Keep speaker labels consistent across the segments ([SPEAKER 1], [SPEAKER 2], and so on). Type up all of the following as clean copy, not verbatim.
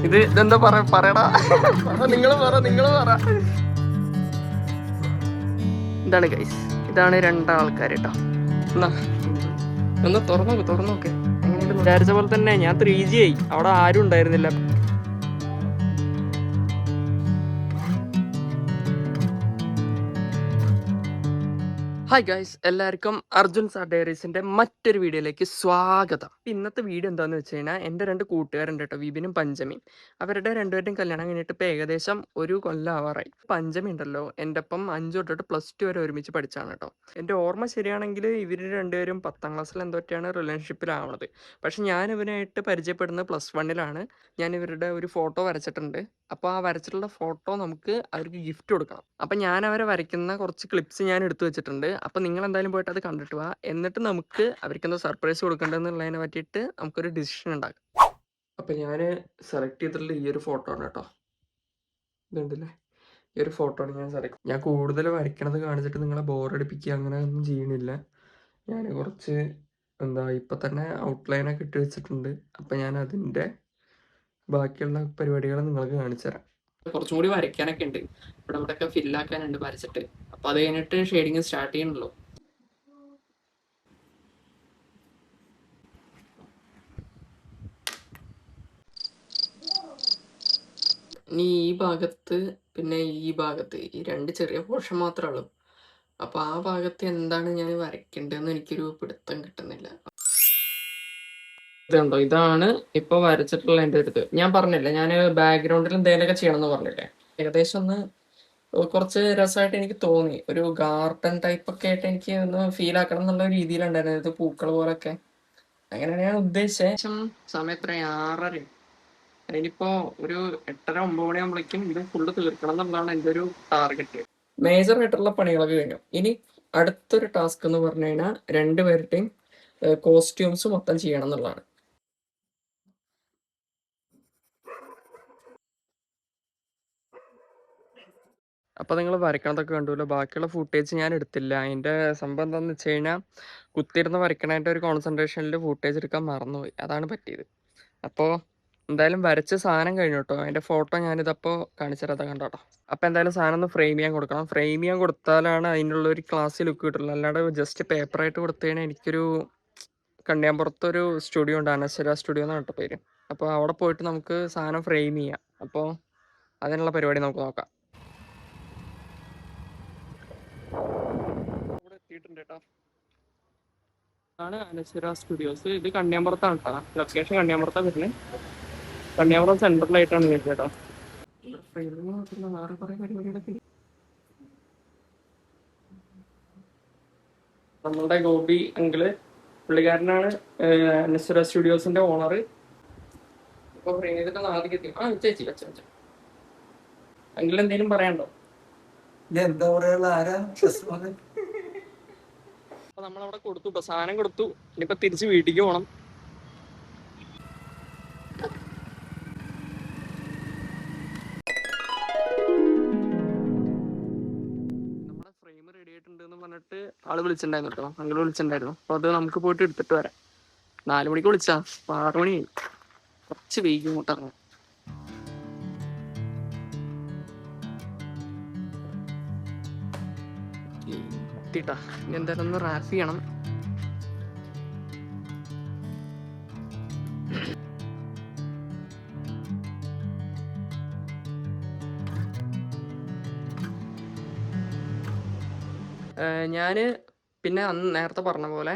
[SPEAKER 1] ഇതെന്താ പറയടാ നിങ്ങൾ പറ. ഇതാണ് ഗൈസ്, ഇതാണ് രണ്ടാൾക്കാർ കേട്ടോ. എന്നാ ഒന്ന് തുറന്നോക്കെ. വിചാരിച്ച പോലെ തന്നെ ഞാൻ 3G ആയി, അവിടെ ആരും ഉണ്ടായിരുന്നില്ല. ഹായ് ഗൈസ്, എല്ലാവർക്കും അർജുൻ സാർ ഡയറീസിന്റെ മറ്റൊരു വീഡിയോയിലേക്ക് സ്വാഗതം. ഇന്നത്തെ വീഡിയോ എന്താണെന്ന് വെച്ച് കഴിഞ്ഞാൽ എൻ്റെ 2 കൂട്ടുകാരുണ്ട് കേട്ടോ, വിപിനും പഞ്ചമിയും. അവരുടെ രണ്ടുപേരുടെയും കല്യാണം കഴിഞ്ഞിട്ട് ഇപ്പോൾ ഏകദേശം 1 കൊല്ലം ആവാറായി. പഞ്ചമി ഉണ്ടല്ലോ, എൻ്റെ ഒപ്പം 5 തൊട്ടിട്ട് +2 വരെ ഒരുമിച്ച് പഠിച്ചാണ് കേട്ടോ. എൻ്റെ ഓർമ്മ ശരിയാണെങ്കിൽ ഇവർ രണ്ടുപേരും 10ാം ക്ലാസ്സിൽ എന്തൊക്കെയാണ് റിലേഷൻഷിപ്പിലാവണത്. പക്ഷെ ഞാൻ ഇവനായിട്ട് പരിചയപ്പെടുന്നത് +1ലാണ്. ഞാൻ ഇവരുടെ ഒരു ഫോട്ടോ വരച്ചിട്ടുണ്ട്. അപ്പോൾ ആ വരച്ചിട്ടുള്ള ഫോട്ടോ നമുക്ക് അവർക്ക് ഗിഫ്റ്റ് കൊടുക്കണം. അപ്പം ഞാൻ അവരെ വരയ്ക്കുന്ന കുറച്ച് ക്ലിപ്സ് ഞാൻ എടുത്തു വെച്ചിട്ടുണ്ട്. അപ്പം നിങ്ങൾ എന്തായാലും പോയിട്ട് അത് കണ്ടിട്ട് വാ. എന്നിട്ട് നമുക്ക് അവർക്ക് എന്താ സർപ്രൈസ് കൊടുക്കേണ്ടതെന്നുള്ളതിനെ പറ്റിയിട്ട് നമുക്കൊരു ഡിസിഷൻ ഉണ്ടാക്കാം. അപ്പം ഞാൻ സെലക്ട് ചെയ്തിട്ടുള്ള ഈ ഒരു ഫോട്ടോ ആണ് കേട്ടോ. ഇതുണ്ടല്ലേ, ഈ ഒരു ഫോട്ടോ ആണ് ഞാൻ കൂടുതൽ വരയ്ക്കണത് കാണിച്ചിട്ട് നിങ്ങളെ ബോറടിപ്പിക്കുക അങ്ങനെ ഒന്നും ചെയ്യണില്ല. ഞാൻ കുറച്ച് ഇപ്പം തന്നെ ഔട്ട്ലൈനൊക്കെ ഇട്ട് വെച്ചിട്ടുണ്ട്. അപ്പം ഞാൻ അതിൻ്റെ ബാക്കിയുള്ള പരിപാടികൾ നിങ്ങൾക്ക് കാണിച്ചു തരാം. കുറച്ചും കൂടി വരയ്ക്കാനൊക്കെ ഉണ്ട്, ഇവിടെയൊക്കെ ഫില്ലാക്കാനുണ്ട് വരച്ചിട്ട്. അപ്പം അത് കഴിഞ്ഞിട്ട് ഷെയ്ഡിങ് സ്റ്റാർട്ട് ചെയ്യണല്ലോ. ഇനി ഈ ഭാഗത്ത് പിന്നെ ഈ ഭാഗത്ത് ഈ 2 ചെറിയ പോർഷൻ മാത്രമേ ഉള്ളൂ. അപ്പം ആ ഭാഗത്ത് എന്താണ് ഞാൻ വരയ്ക്കേണ്ടതെന്ന് എനിക്കൊരു പിടുത്തം കിട്ടുന്നില്ല. ഇതുണ്ടോ, ഇതാണ് ഇപ്പൊ വരച്ചിട്ടുള്ള എൻ്റെ ഒരു ഇത്. ഞാൻ പറഞ്ഞില്ലേ, ഞാൻ ബാക്ക്ഗ്രൗണ്ടിൽ എന്തെങ്കിലുമൊക്കെ ചെയ്യണമെന്ന് പറഞ്ഞില്ലേ. ഏകദേശം ഒന്ന് കുറച്ച് രസമായിട്ട് എനിക്ക് തോന്നി. ഒരു ഗാർഡൻ ടൈപ്പ് ഒക്കെ ആയിട്ട് എനിക്ക് ഒന്ന് ഫീൽ ആക്കണം എന്നുള്ള രീതിയിലുണ്ടായിരുന്നു. ഇത് പൂക്കൾ പോലൊക്കെ അങ്ങനെയാണ് ഞാൻ ഉദ്ദേശിച്ചത്. സമയം എത്ര 6:30. ഇനിയിപ്പോ ഒരു 8:30-9 മണിയാകുമ്പോഴേക്കും ഇത് ഫുള്ള് തീർക്കണം എന്നുള്ളതാണ് എൻ്റെ ഒരു ടാർഗറ്റ്. മേജർ ആയിട്ടുള്ള പണികളൊക്കെ കഴിഞ്ഞു. ഇനി അടുത്തൊരു ടാസ്ക് എന്ന് പറഞ്ഞു കഴിഞ്ഞാൽ 2 പേരുടെയും കോസ്റ്റ്യൂംസ് മൊത്തം ചെയ്യണം എന്നുള്ളതാണ്. അപ്പോൾ നിങ്ങൾ വരയ്ക്കണതൊക്കെ കണ്ടുല്ലോ. ബാക്കിയുള്ള ഫുട്ടേജ് ഞാൻ എടുത്തില്ല. അതിൻ്റെ സംഭവം എന്താണെന്ന് വെച്ച് കഴിഞ്ഞാൽ കുത്തിയിരുന്ന് വരയ്ക്കണതിൻ്റെ ഒരു കോൺസെൻട്രേഷനിൽ ഫുട്ടേജ് എടുക്കാൻ മറന്നുപോയി. അതാണ് പറ്റിയത്. അപ്പോൾ എന്തായാലും വരച്ച സാധനം കഴിഞ്ഞു കേട്ടോ. അതിൻ്റെ ഫോട്ടോ ഞാനിതപ്പോൾ കാണിച്ചു തരാം, കണ്ടോട്ടോ. അപ്പോൾ എന്തായാലും സാധനം ഒന്ന് ഫ്രെയിം ചെയ്യാൻ കൊടുക്കണം. ഫ്രെയിം ചെയ്യാൻ കൊടുത്താലാണ് അതിനുള്ള ഒരു ക്ലാസ് ലുക്ക് കിട്ടുള്ളൂ. അല്ലാണ്ട് ജസ്റ്റ് പേപ്പറായിട്ട് കൊടുത്തു കഴിഞ്ഞാൽ എനിക്കൊരു കണ്ണിയാമ്പുറത്തൊരു സ്റ്റുഡിയോ ഉണ്ട്, അനശ്വര സ്റ്റുഡിയോ എന്നാണ് കേട്ടോ പേര്. അപ്പോൾ അവിടെ പോയിട്ട് നമുക്ക് സാധനം ഫ്രെയിം ചെയ്യാം. അപ്പോൾ അതിനുള്ള പരിപാടി നമുക്ക് നോക്കാം. ആണ് അനശ്വര സ്റ്റുഡിയോസ്. ഇത് കണ്ണിയാമ്പുറത്താണ് കേട്ടോ. ലൊക്കേഷൻ കണ്ണിയാമ്പുറത്താണ് വരുന്നത്. കണ്ണിയാമ്പുറം സെൻട്രലായിട്ടാണ് വരുന്നത് കേട്ടോ. വേറെ കുറെ പരിപാടികളൊക്കെ നമ്മളുടെ ഗോപി അങ്കിള്, പുള്ളിക്കാരനാണ് അനശ്വര സ്റ്റുഡിയോസിന്റെ ഓണർ. ഇപ്പൊ ഫ്രെയിം ചെയ്തിട്ട് ആദ്യം എത്തി. ചേച്ചി അങ്കിൾ എന്തെങ്കിലും പറയാനുണ്ടോ?
[SPEAKER 2] എന്താ പറയാനുള്ള ആരാ?
[SPEAKER 1] അപ്പൊ നമ്മളവിടെ കൊടുത്തു, ഇപ്പൊ സാധനം കൊടുത്തു. ഇനിയിപ്പൊ തിരിച്ച് വീട്ടിലേക്ക് പോകണം. നമ്മുടെ ഫ്രെയിം റെഡി ആയിട്ടുണ്ട് എന്ന് പറഞ്ഞിട്ട് ആള് വിളിച്ചിട്ടുണ്ടായിരുന്നു കേട്ടോ, അങ്കിൾ വിളിച്ചിട്ടുണ്ടായിരുന്നു. അപ്പൊ അത് നമുക്ക് പോയിട്ട് എടുത്തിട്ട് വരാം. 4 മണിക്ക് വിളിച്ചാ, 6 മണി കുറച്ച് വൈകി ഇങ്ങോട്ടിറങ്ങാം. എത്തിട്ടാ, ഇനി എന്തായാലും ഒന്ന് റാപ്പ് ചെയ്യണം. ഞാന് പിന്നെ അന്ന് നേരത്തെ പറഞ്ഞ പോലെ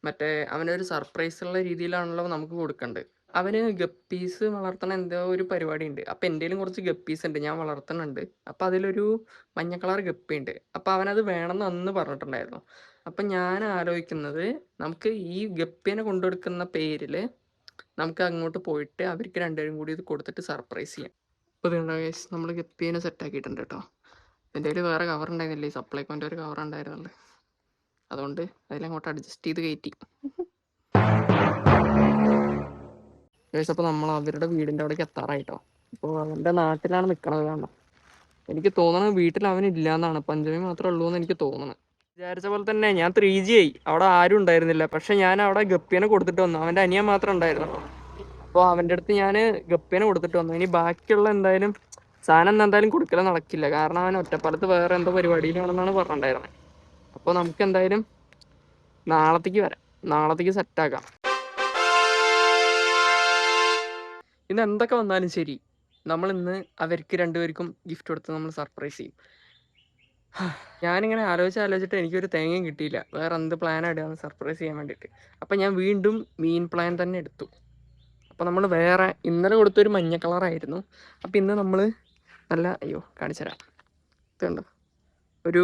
[SPEAKER 1] മറ്റേ അവനൊരു സർപ്രൈസ് ഉള്ള രീതിയിലാണല്ലോ നമുക്ക് കൊടുക്കേണ്ടത്. അവന് ഗപ്പീസ് വളർത്തണ എന്തോ ഒരു പരിപാടി ഉണ്ട്. അപ്പം എൻ്റെയിലും കുറച്ച് ഗപ്പീസ് ഉണ്ട്, ഞാൻ വളർത്തുന്നുണ്ട്. അപ്പം അതിലൊരു മഞ്ഞ കളർ ഗപ്പി ഉണ്ട്. അപ്പം അവനത് വേണമെന്ന് അന്ന് പറഞ്ഞിട്ടുണ്ടായിരുന്നു. അപ്പം ഞാൻ ആലോചിക്കുന്നത്, നമുക്ക് ഈ ഗപ്പീനെ കൊണ്ടുകൊടുക്കുന്ന പേരിൽ നമുക്ക് അങ്ങോട്ട് പോയിട്ട് അവർക്ക് 2 പേരും കൂടി ഇത് കൊടുത്തിട്ട് സർപ്രൈസ് ചെയ്യാം. അപ്പോൾ ഇതുണ്ടാകും, നമ്മൾ ഗപ്പീനെ സെറ്റാക്കിയിട്ടുണ്ട് കേട്ടോ. എൻ്റെ കയ്യിൽ വേറെ കവർ ഉണ്ടായിരുന്നില്ല, ഈ സപ്ലൈക്കോൻ്റെ ഒരു കവർ ഉണ്ടായിരുന്നുള്ളു. അതുകൊണ്ട് അതിലങ്ങോട്ട് അഡ്ജസ്റ്റ് ചെയ്ത് കയറ്റി. അപ്പോൾ നമ്മൾ അവരുടെ വീടിൻ്റെ അവിടേക്ക് എത്താറായിട്ടോ. അപ്പോൾ അവൻ്റെ നാട്ടിലാണ് നിൽക്കണത്. കാണണം, എനിക്ക് തോന്നണത് വീട്ടിൽ അവനില്ല എന്നാണ്. പഞ്ചമി മാത്രമേ ഉള്ളൂ എന്ന് എനിക്ക് തോന്നണം. വിചാരിച്ച പോലെ തന്നെ ഞാൻ 3G ആയി, അവിടെ ആരും ഉണ്ടായിരുന്നില്ല. പക്ഷെ ഞാൻ അവിടെ ഗപ്പീനെ കൊടുത്തിട്ട് വന്നു. അവൻ്റെ അനിയൻ മാത്രം ഉണ്ടായിരുന്നു. അപ്പോൾ അവൻ്റെ അടുത്ത് ഞാൻ ഗപ്പേനെ കൊടുത്തിട്ട് വന്നു. ഇനി ബാക്കിയുള്ള എന്തായാലും സാധനം എന്തായാലും കൊടുക്കൽ നടക്കില്ല, കാരണം അവൻ ഒറ്റപ്പാലത്ത് വേറെ എന്തോ പരിപാടിയിലാണെന്നാണ് പറഞ്ഞിട്ടുണ്ടായിരുന്നത്. അപ്പോൾ നമുക്ക് എന്തായാലും നാളത്തേക്ക് വരാം, നാളത്തേക്ക് സെറ്റാക്കാം. ഇന്ന് എന്തൊക്കെ വന്നാലും ശരി, നമ്മളിന്ന് അവർക്ക് രണ്ടുപേർക്കും ഗിഫ്റ്റ് കൊടുത്ത് നമ്മൾ സർപ്രൈസ് ചെയ്യും. ഞാനിങ്ങനെ ആലോചിച്ചിട്ട് എനിക്കൊരു തേങ്ങയും കിട്ടിയില്ല, വേറെ എന്ത് പ്ലാനാണ് ഇടുകയെന്ന് സർപ്രൈസ് ചെയ്യാൻ വേണ്ടിയിട്ട്. അപ്പം ഞാൻ വീണ്ടും മീൻ പ്ലാൻ തന്നെ എടുത്തു. അപ്പോൾ നമ്മൾ വേറെ ഇന്നലെ കൊടുത്തൊരു മഞ്ഞ കളറായിരുന്നു. അപ്പോൾ ഇന്ന് നമ്മൾ നല്ല കാണിച്ചു തരാം, ഇതുണ്ട് ഒരു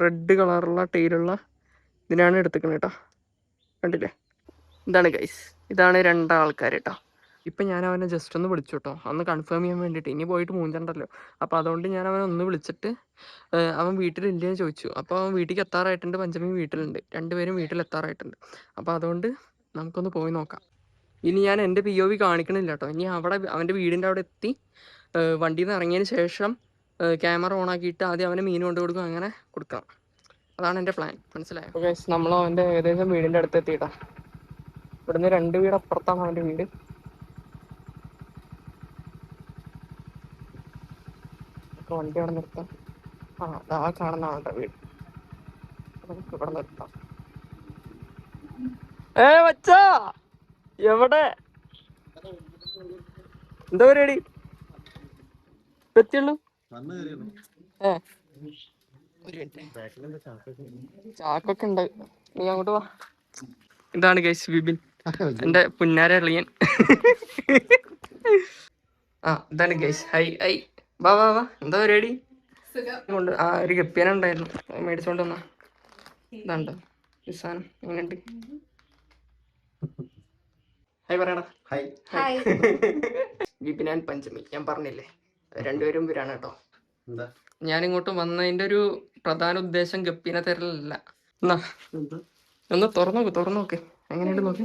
[SPEAKER 1] റെഡ് കളറുള്ള ടൈലുള്ള ഇതിനാണ് എടുത്തിക്കുന്നത് കേട്ടോ, കണ്ടില്ലേ? ഇതാണ് ഗൈസ്, ഇതാണ് രണ്ടാൾക്കാർ കേട്ടോ. ഇപ്പം ഞാൻ അവനെ ജസ്റ്റ് ഒന്ന് വിളിച്ചു കേട്ടോ, ഒന്ന് കൺഫേം ചെയ്യാൻ വേണ്ടിയിട്ട്. ഇനി പോയിട്ട് മൂഞ്ചണ്ടല്ലോ. അപ്പോൾ അതുകൊണ്ട് ഞാൻ അവനെ ഒന്ന് വിളിച്ചിട്ട് അവൻ വീട്ടിലില്ലേന്ന് ചോദിച്ചു. അപ്പോൾ അവൻ വീട്ടിലേക്ക് എത്താറായിട്ടുണ്ട്, പഞ്ചമി വീട്ടിലുണ്ട്, രണ്ടുപേരും വീട്ടിലെത്താറായിട്ടുണ്ട്. അപ്പോൾ അതുകൊണ്ട് നമുക്കൊന്ന് പോയി നോക്കാം. ഇനി ഞാൻ എൻ്റെ POV കാണിക്കണില്ല കേട്ടോ. ഇനി അവിടെ അവൻ്റെ വീടിൻ്റെ അവിടെ എത്തി വണ്ടിയിൽ നിന്ന് ഇറങ്ങിയതിന് ശേഷം ക്യാമറ ഓൺ ആക്കിയിട്ട് ആദ്യം അവനെ മീൻ കൊണ്ട് കൊടുക്കും, അങ്ങനെ കൊടുക്കണം. അതാണ് എൻ്റെ പ്ലാൻ, മനസ്സിലായോ? ഓക്കെ, നമ്മൾ അവൻ്റെ ഏകദേശം വീടിൻ്റെ അടുത്ത് എത്തിയിട്ടാ. ഇവിടുന്ന് 2 വീട് അപ്പുറത്താണ് അവൻ്റെ വീട്. വണ്ടി അവിടെ നിർത്താം. ആ കാണുന്ന ആളുടെ വീട് നമുക്ക് ഇവിടെ നിർത്താം. വച്ചാ എവിടെ, എന്താ പരിപാടി? എത്തിയുള്ളൂ. ചാക്കൊക്കെ ഉണ്ട്, നീ അങ്ങോട്ട് വാ. ഇതാണ് ഗൈസ് വിപിൻ, എന്റെ പുന്നാര എളിയൻ. ഇതാണ് ഗൈസ്. ഹൈ ഹൈ, വാ വാ വാ. എന്താ പരിപാടി? കൊണ്ട് ഒരു ഗപ്പിയാന ഉണ്ടായിരുന്നു, മേടിച്ചോണ്ട് വന്നാ. ഇതാണ്ടോ ഈ സാധനം, എങ്ങനെയുണ്ട്? ഹായ് പറയടാ. വിപിൻ ആൻഡ് പഞ്ചമി, ഞാൻ പറഞ്ഞില്ലേ രണ്ടുപേരും വരാണ് കേട്ടോ. ഞാനിങ്ങോട്ട് വന്നതിന്റെ ഒരു പ്രധാന ഉദ്ദേശം ഗപ്പിനെ തരലല്ല. എന്നാ ഒന്ന് തുറന്നു നോക്ക്, എങ്ങനെയുണ്ട് നോക്ക്.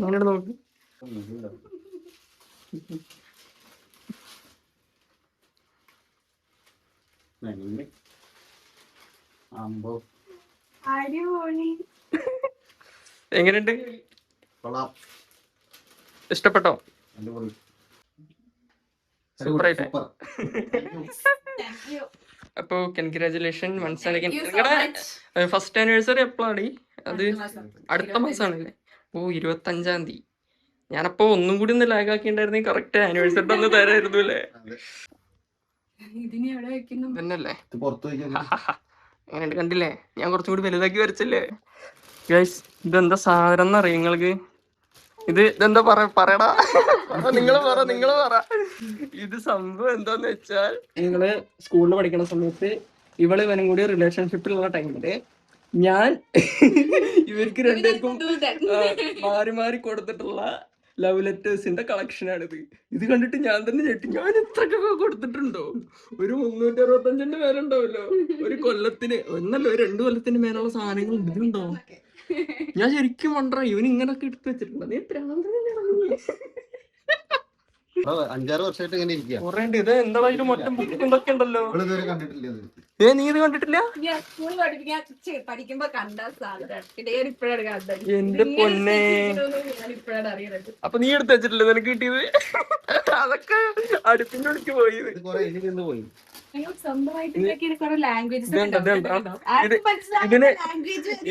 [SPEAKER 1] എങ്ങനെയുണ്ട്? ഇഷ്ടപ്പെട്ടോ? സൂപ്പറായിട്ട്. അപ്പൊ കൺഗ്രാജുലേഷൻ വൺസ് ആൻഡ് അഗൈൻ. നിങ്ങളുടെ ഫസ്റ്റ് ആനിവേഴ്സറി എപ്പോഴാണ്? അത് അടുത്ത മാസമാണല്ലേ? 25-ാം തീയതി. ഞാനപ്പോ ഒന്നും കൂടി ഒന്ന് ലാഗ് ആക്കിണ്ടായിരുന്നെങ്കിൽ കറക്റ്റ് ആനിവേഴ്സറി ഒന്ന് തരായിരുന്നു അല്ലേ? തന്നെയല്ലേ? എങ്ങനെയുണ്ട്? കണ്ടില്ലേ, ഞാൻ കുറച്ചും കൂടി വലുതാക്കി വരച്ചല്ലേ ഗൈസ്. ഇതെന്താ സാധനം എന്നറിയാം നിങ്ങൾക്ക്? ഇതെന്താ പറയടാ, നിങ്ങള് പറ. ഇത് സംഭവം എന്താന്ന് വെച്ചാൽ, നിങ്ങള് സ്കൂളിൽ പഠിക്കുന്ന സമയത്ത് ഇവനും കൂടി റിലേഷൻഷിപ്പിലുള്ള ടൈമില് ഞാൻ ഇവർക്ക് രണ്ടുപേർക്കും മാറി കൊടുത്തിട്ടുള്ള ലവ് ലെറ്റേഴ്സിന്റെ കളക്ഷനാണിത്. ഇത് കണ്ടിട്ട് ഞാൻ തന്നെ ഞെട്ടി. ഞാൻ എത്രക്കൊക്കെ കൊടുത്തിട്ടുണ്ടോ? ഒരു 365 പേരുണ്ടാവല്ലോ ഒരു കൊല്ലത്തിന്, ഒന്നല്ല ഒരു 2 കൊല്ലത്തിന് മേലുള്ള സാധനങ്ങൾ ഇതിലുണ്ടോ? ഞാൻ ശരിക്കും വണ്ടറ, ഇവൻ ഇങ്ങനൊക്കെ എടുത്ത് വെച്ചിട്ടുണ്ടോ? നീ
[SPEAKER 3] 5-6 വർഷമായിട്ട് ഇങ്ങനെ ഇരിക്കുക.
[SPEAKER 1] ഇത് എന്താ മൊത്തം ഇതൊക്കെ ഉണ്ടല്ലോ. നീ ഇത് കണ്ടിട്ടില്ല? എന്റെ പൊന്നെ, അപ്പൊ നീ എടുത്ത് വെച്ചിട്ടില്ല നിനക്ക് കിട്ടിയത്? അതൊക്കെ അടുപ്പിന്റെ ഉള്ളിക്ക് പോയത്.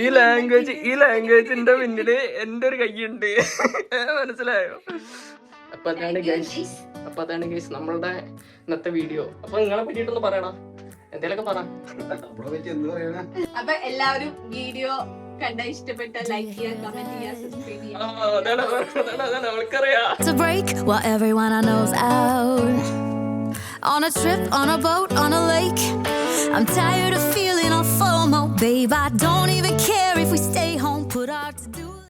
[SPEAKER 1] ഈ ലാംഗ്വേജിന്റെ പിന്നില് എന്റെ ഒരു കൈയുണ്ട്, മനസ്സിലായോ? അപ്പൊ അതാണ് ഗൈസ് നമ്മളുടെ ഇന്നത്തെ വീഡിയോ. അപ്പൊ നിങ്ങളെ പറ്റിയിട്ടൊന്ന് പറയണം, എന്തേലൊക്കെ പറ.
[SPEAKER 4] അപ്പൊ എല്ലാവരും വീഡിയോ കണ്ട ഇഷ്ടപ്പെട്ട ലൈക്ക് ചെയ്യുക, കമന്റ് ചെയ്യുക, സബ്സ്ക്രൈബ് ചെയ്യുക.
[SPEAKER 5] To break while everyone I know's out on a trip, on a boat, on a lake. I'm tired of feeling all FOMO, babe. I don't even care if we stay home, put our